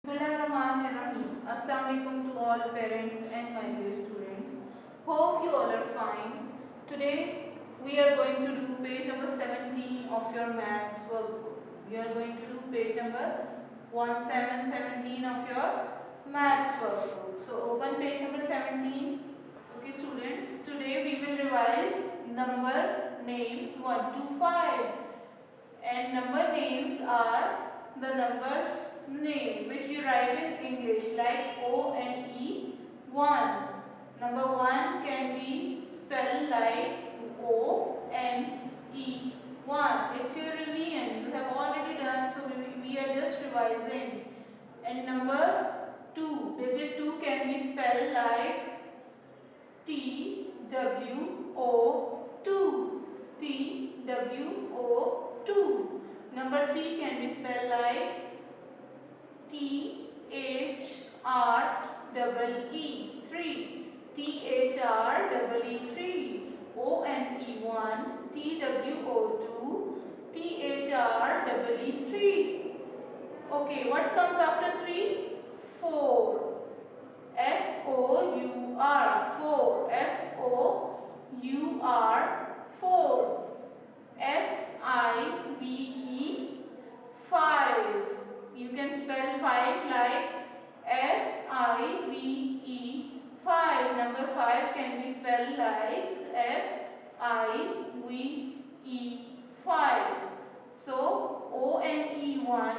Bismillahirrahmanirrahim. Assalamu alaikum to all parents and my dear students. Hope you all are fine. Today we are going to do page number 17 of your maths workbook. We are going to do page number 1717 of your maths workbook. So open page number 17. Okay students, today we will revise number names 1 to 5. And number names are the numbers name which you write in English like O-N-E 1. Number 1 can be spelled like O-N-E 1. It's your revision. You have already done, so we are just revising. And number 2, digit 2 can be spelled like T-W-O-2. T-W-O-2. Number 3 can be spelled like T-H-R-E-E 3. T-H-R-E-E 3. O-N-E 1. T-W-O 2. T-H-R-E-E 3. Okay, what comes after 3? 4. F-O-U-R 4. F-O-U-R 4. F-I-V-E 5. You can spell 5 like F-I-V-E 5. Number 5 can be spelled like F-I-V-E 5. So O-N-E 1,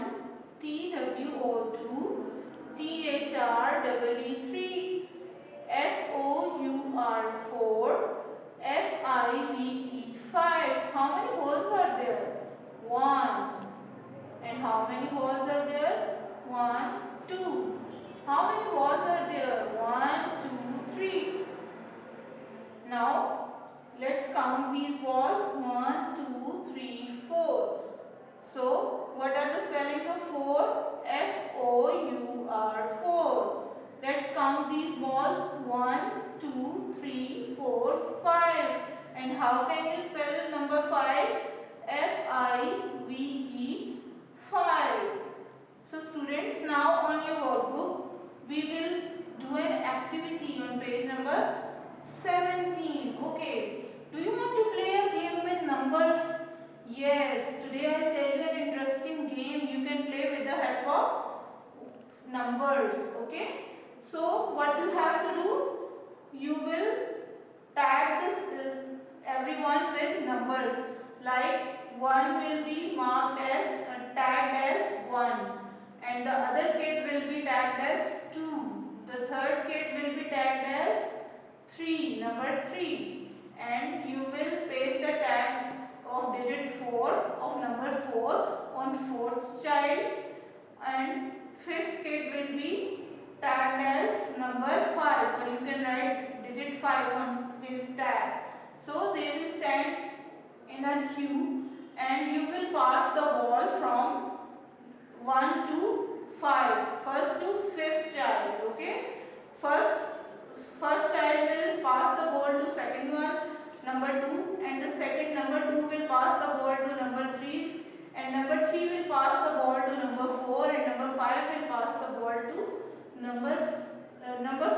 T-W-O 2, T-H-R-E-E 3, F-O-U-R 4, F-I-V-E 5. How many words are there? 1. And how many balls are there? 1, 2. How many balls are there? 1, 2, 3. Now, let's count these balls. 1, 2, 3, 4. So, what are the spellings of 4? F-O-U-R 4. Let's count these balls. 1, 2, 3, 4, 5. And how can you spell number 5? F-I-V-E 5. So students, now on your workbook we will do an activity on page number 17. Okay, do you want to play a game with numbers? Yes, today I will tell you an interesting game you can play with the help of numbers. Okay, so what you have to do, you will tag this everyone with numbers. Like 1 will be marked as tagged as 1, and the other kid will be tagged as 2. The third kid will be tagged as 3, number 3, and you will paste a tag of digit 4 of number 4 on fourth child, and fifth kid will be tagged as number 5, or you can write digit 5 on his tag. So they will stand in a queue and you will pass the ball from 1 to 5, first to fifth child. Okay, first child will pass the ball to second one, number 2, and the second number 2 will pass the ball to number 3, and number 3 will pass the ball to number 4, and number 5 will pass the ball to number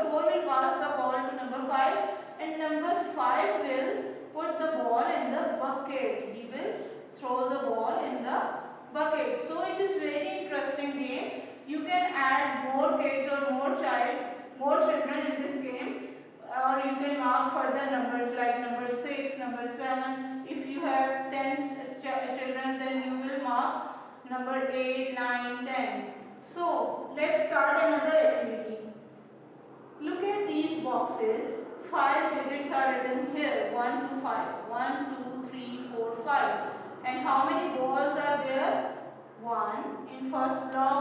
4 will pass the ball to number 5, and number 5 will put the ball in the bucket. He will throw the ball in the bucket. So it is very interesting game. You can add more kids or more children in this game, or you can mark further numbers like number 6, number 7. If you have 10 children, then you will mark number 8, 9, 10. So let's start another activity. Look at these boxes. 5 digits are written here, 1 to 5. 1, 2, 3, 4, 5. And how many balls are there? 1. In first block,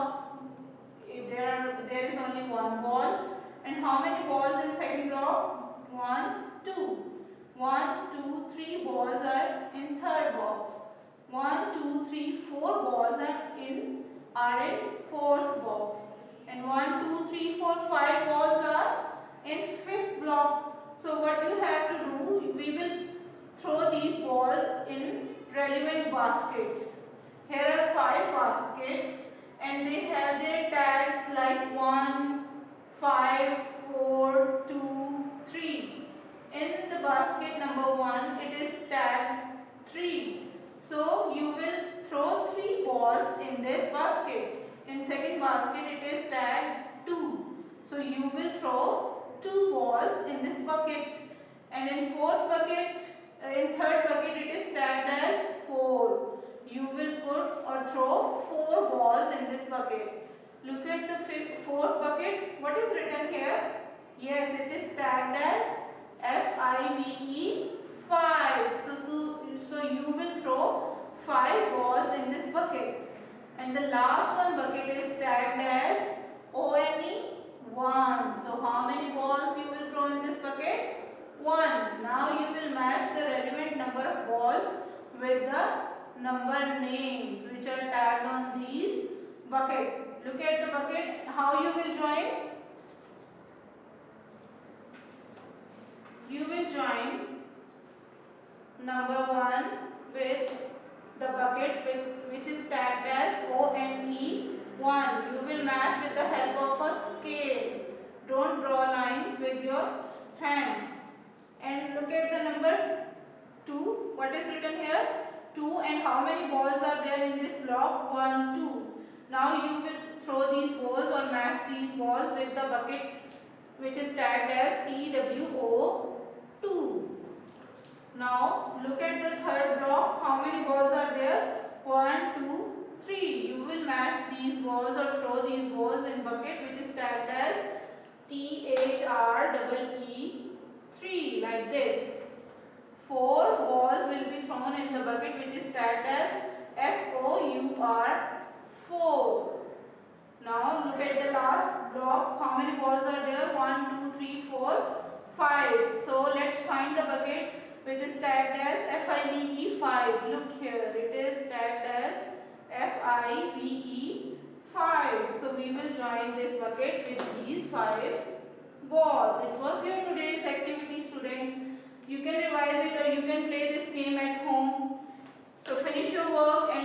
there is only 1 ball. And how many balls in second block? 1, 2. 1, 2, 3 balls are in third box. 1, 2, 3, 4 balls are in fourth box. And 1, 2, 3, 4, 5 balls are in fifth block. So what you have to do, we will throw these balls in relevant baskets. Here are 5 baskets and they have their tags like 1, 5, 4, 2, 3. In the basket number 1, it is tagged 3. So you will throw 3 balls in this basket. In second basket, it is tagged 2. So you will throw 2 balls in this bucket. And in third bucket, it is tagged as 4. You will put or throw 4 balls in this bucket. Look at the fourth bucket. What is written here? Yes, it is tagged as FIVE 5. So you will throw 5 balls in this bucket. And the last one bucket is tagged as ONE 1. So how many balls you will throw in this bucket? 1. Now you will match the relevant number of balls with the number names which are tagged on these buckets. Look at the bucket. How you will join? You will join number 1 with the bucket which is tagged as ONE 1. You will match with the help of a scale. Don't draw lines with your hands. And look at the number 2. What is written here? 2, and how many balls are there in this block? 1, 2. Now you will throw these balls or match these balls with the bucket which is tagged as TWO2. Now look at the third block. How many balls are there? 1, 2, 3. You will match these balls or throw these balls in bucket which is tagged as THREE3, like this. 4 balls will be thrown in the bucket which is tagged as FOUR4. Now look at the last block. How many balls are there? 1, 2, 3, 4, 5. So let's find the bucket which is tagged as FIVE5. Look here, it is tagged as FIVE5. So we will join this bucket with these 5 balls. It was your today's activity, students. You can revise it or you can play this game at home. So finish your work and